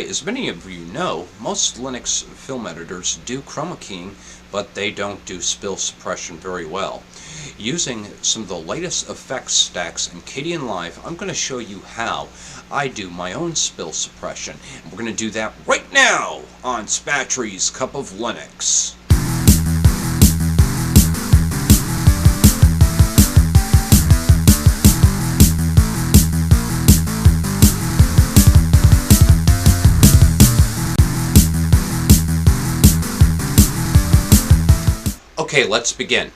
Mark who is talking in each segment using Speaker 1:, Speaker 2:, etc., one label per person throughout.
Speaker 1: Alright, as many of you know, most Linux film editors do chroma keying, but they don't do spill suppression very well. Using some of the latest effects stacks in Kdenlive, I'm going to show you how I do my own spill suppression. And we're going to do that right now on Spatry's Cup of Linux. Okay, let's begin.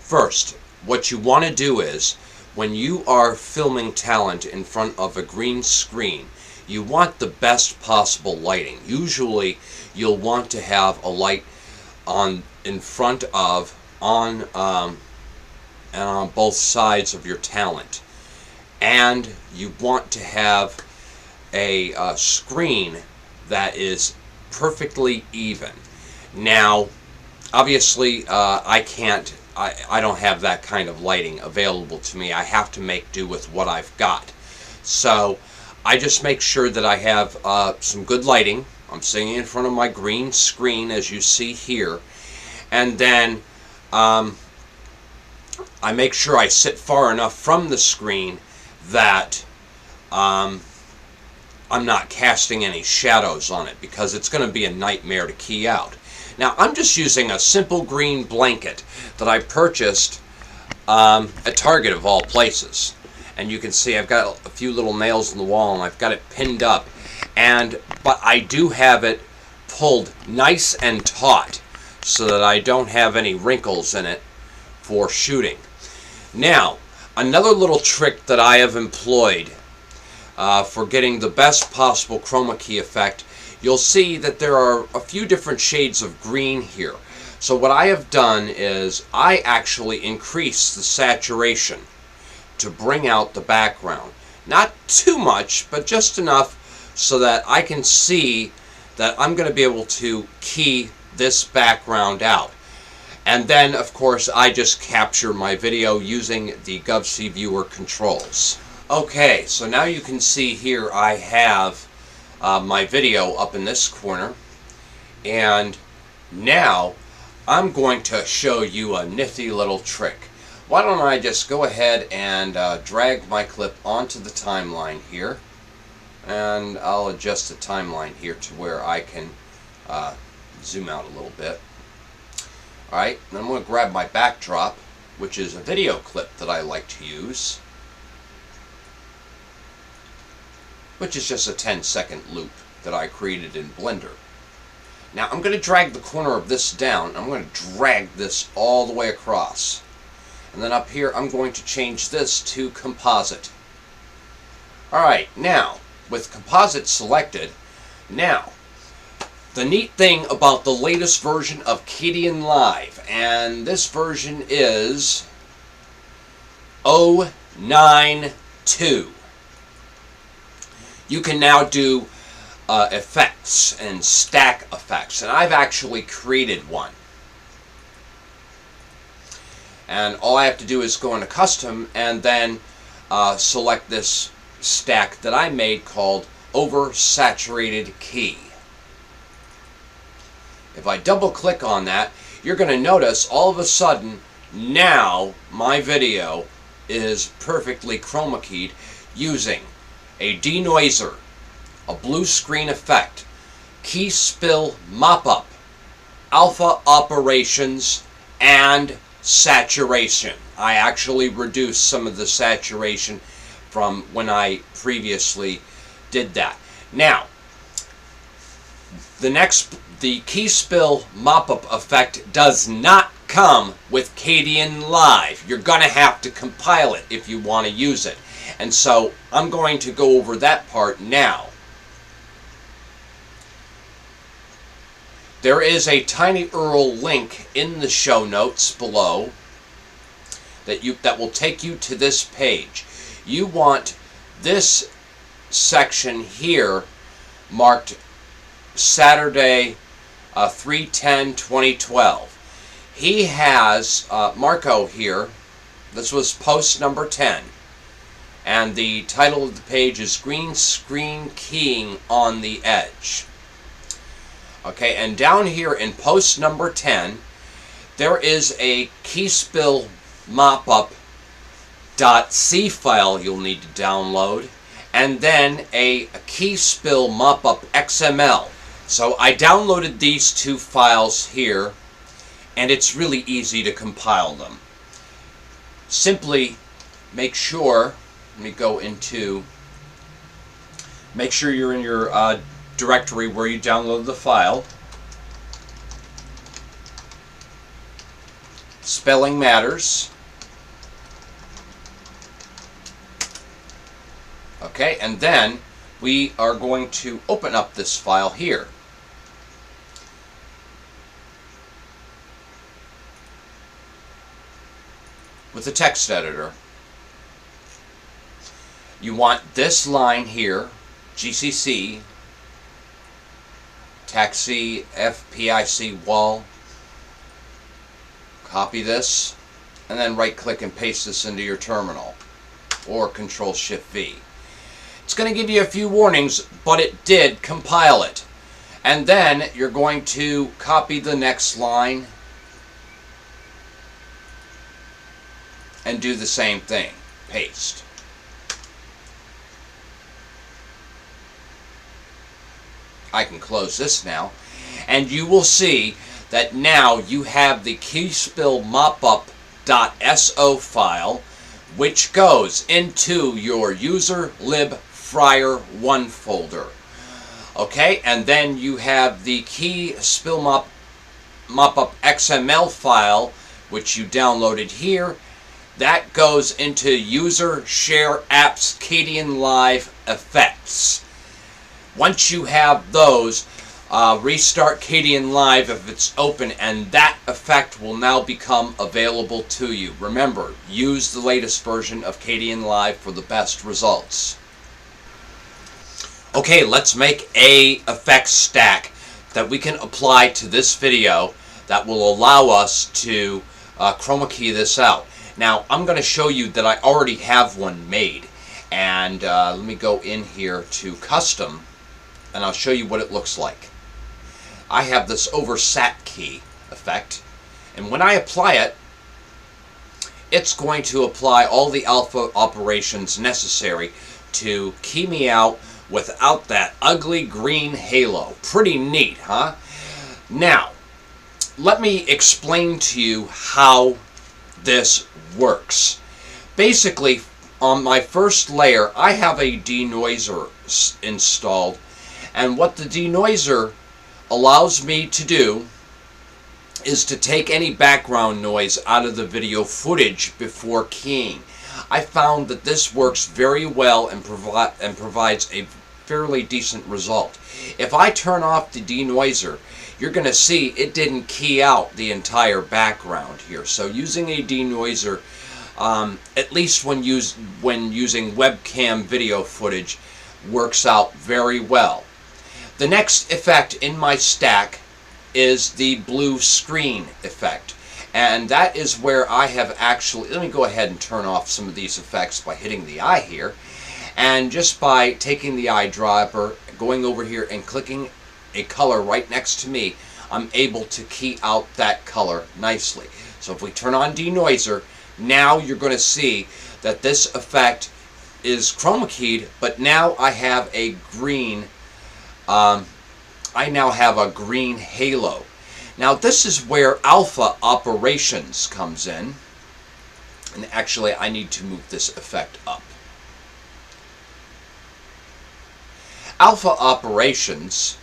Speaker 1: First, what you want to do is, when you are filming talent in front of a green screen, you want the best possible lighting. Usually, you'll want to have a light in front of, and on both sides of your talent. And you want to have a screen that is perfectly even. Now, obviously, I don't have that kind of lighting available to me. I have to make do with what I've got. So I just make sure that I have some good lighting. I'm sitting in front of my green screen, as you see here. And then I make sure I sit far enough from the screen that I'm not casting any shadows on it, because it's going to be a nightmare to key out. Now, I'm just using a simple green blanket that I purchased at Target of all places. And you can see I've got a few little nails in the wall and I've got it pinned up. But I do have it pulled nice and taut so that I don't have any wrinkles in it for shooting. Now, another little trick that I have employed for getting the best possible chroma key effect, you'll see that there are a few different shades of green here. So what I have done is I actually increase the saturation to bring out the background. Not too much, but just enough so that I can see that I'm going to be able to key this background out. And then, of course, I just capture my video using the GovC viewer controls. Okay, so now you can see here I have my video up in this corner, and now I'm going to show you a nifty little trick. Why don't I just go ahead and drag my clip onto the timeline here, and I'll adjust the timeline here to where I can zoom out a little bit. Alright, then I'm going to grab my backdrop, which is a video clip that I like to use, which is just a 10-second loop that I created in Blender. Now I'm going to drag the corner of this down. I'm going to drag this all the way across. And then up here I'm going to change this to composite. Alright, now with composite selected, now the neat thing about the latest version of Kdenlive, and this version is 092. You can now do effects and stack effects, and I've actually created one. And all I have to do is go into custom and then select this stack that I made called oversaturated key. If I double click on that, you're going to notice all of a sudden now my video is perfectly chroma keyed using a denoiser, a blue screen effect, key spill mop-up, alpha operations, and saturation. I actually reduced some of the saturation from when I previously did that. Now, the key spill mop-up effect does not come with Kdenlive. You're going to have to compile it if you want to use it. And so I'm going to go over that part now. There is a tinyurl link in the show notes below that will take you to this page. You want this section here marked Saturday 3/10/2012. He has Marco here. This was post number 10. And the title of the page is Green Screen Keying on the Edge. Okay, and down here in post number 10, there is a key spill mop-up.c file you'll need to download, and then a key spill mop-up XML. So I downloaded these two files here, and it's really easy to compile them. Simply make sure, let me go into, make sure you're in your directory where you download the file. Spelling matters. Okay, and then we are going to open up this file here. With the text editor. You want this line here, GCC, taxi, FPIC wall. Copy this, and then right-click and paste this into your terminal, or Control-Shift-V. It's going to give you a few warnings, but it did compile it. And then you're going to copy the next line and do the same thing. Paste. I can close this now, and you will see that now you have the keyspill mopup.so file, which goes into your user lib fryer1 folder. Okay, and then you have the keyspill mopup XML file, which you downloaded here. That goes into user share apps Kdenlive effects. Once you have those, restart Kdenlive if it's open, and that effect will now become available to you. Remember, use the latest version of Kdenlive for the best results. Okay, let's make a effect stack that we can apply to this video that will allow us to chroma key this out. Now, I'm going to show you that I already have one made, and let me go in here to custom, and I'll show you what it looks like. I have this oversat key effect, and when I apply it, it's going to apply all the alpha operations necessary to key me out without that ugly green halo. Pretty neat, huh? Now, let me explain to you how this works. Basically, on my first layer, I have a denoiser installed, and what the denoiser allows me to do is to take any background noise out of the video footage before keying. I found that this works very well and provides a fairly decent result. If I turn off the denoiser, you're going to see it didn't key out the entire background here. So using a denoiser, at least when using webcam video footage, works out very well. The next effect in my stack is the blue screen effect, and that is where I have actually, let me go ahead and turn off some of these effects by hitting the eye here, and just by taking the eyedropper, going over here and clicking a color right next to me, I'm able to key out that color nicely. So if we turn on denoiser, now you're going to see that this effect is chroma keyed, but now I have a green green halo. Now this is where alpha operations comes in, and actually I need to move this effect up. Alpha operations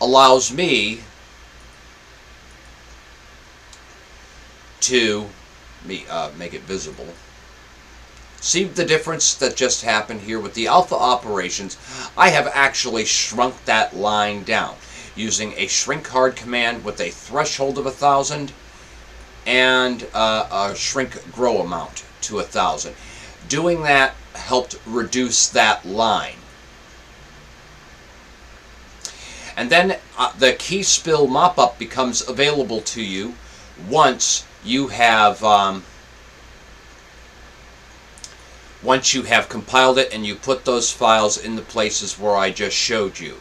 Speaker 1: allows me to make it visible. See the difference that just happened here with the alpha operations? I have actually shrunk that line down using a shrink hard command with a threshold of 1,000 and a shrink grow amount to 1,000. Doing that helped reduce that line. And then the key spill mop-up becomes available to you once you have once you have compiled it and you put those files in the places where I just showed you.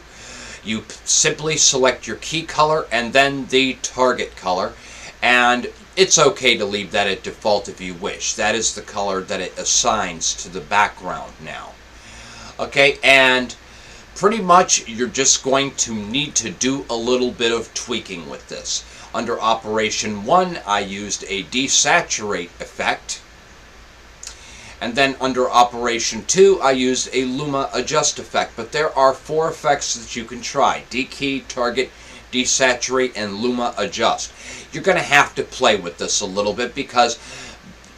Speaker 1: You simply select your key color and then the target color, and it's okay to leave that at default if you wish. That is the color that it assigns to the background now. Okay, and pretty much you're just going to need to do a little bit of tweaking with this. Under Operation 1, I used a desaturate effect. And then under Operation 2, I used a Luma adjust effect. But there are 4 effects that you can try: dekey, target, desaturate, and Luma adjust. You're going to have to play with this a little bit, because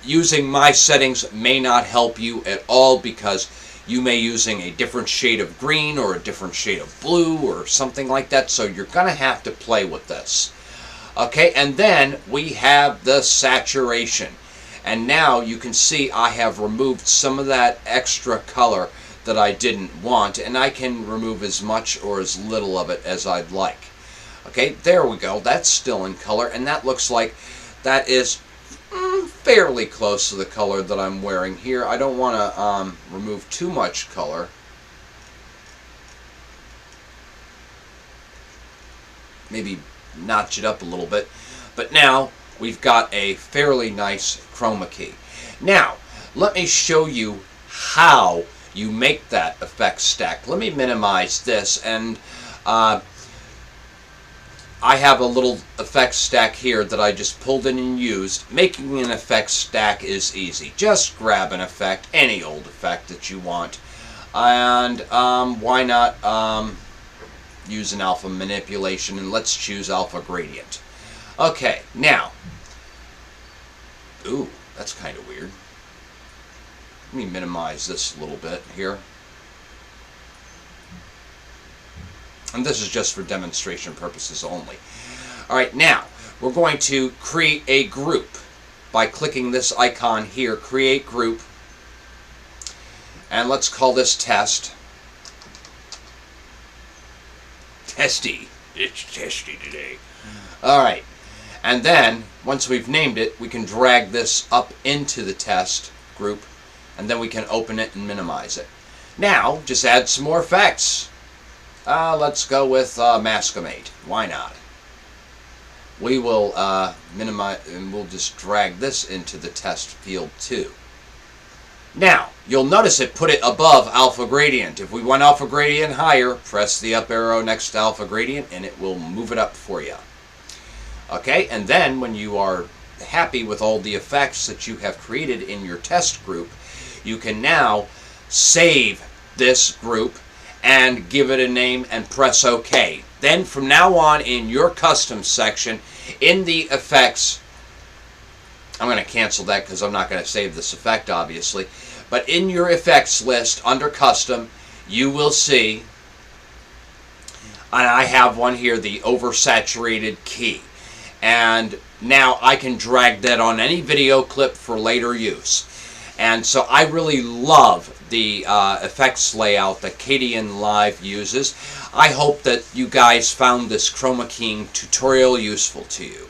Speaker 1: using my settings may not help you at all, because you may using a different shade of green or a different shade of blue or something like that. So you're going to have to play with this. Okay, and then we have the saturation. And now you can see I have removed some of that extra color that I didn't want, and I can remove as much or as little of it as I'd like. Okay, there we go. That's still in color, and that looks like that is fairly close to the color that I'm wearing here. I don't want to remove too much color. Maybe notch it up a little bit. But now we've got a fairly nice chroma key. Now, let me show you how you make that effect stack. Let me minimize this, and I have a little effect stack here that I just pulled in and used. Making an effect stack is easy. Just grab an effect, any old effect that you want, and why not use an alpha manipulation, and let's choose alpha gradient. Okay, now, ooh, that's kind of weird. Let me minimize this a little bit here. And this is just for demonstration purposes only. Alright, now, we're going to create a group by clicking this icon here, create group. And let's call this test. Testy. It's testy today. Alright. And then, once we've named it, we can drag this up into the test group, and then we can open it and minimize it. Now, just add some more effects. Let's go with Masquerade. Why not? We will minimize, and we'll just drag this into the test field too. Now, you'll notice it put it above alpha gradient. If we want alpha gradient higher, press the up arrow next to alpha gradient, and it will move it up for you. Okay, and then when you are happy with all the effects that you have created in your test group, you can now save this group and give it a name and press OK. Then from now on in your custom section, in the effects, I'm going to cancel that because I'm not going to save this effect obviously, but in your effects list under custom, you will see, and I have one here, the oversaturated key. And now I can drag that on any video clip for later use. And so I really love the effects layout that Kdenlive uses. I hope that you guys found this chroma keying tutorial useful to you.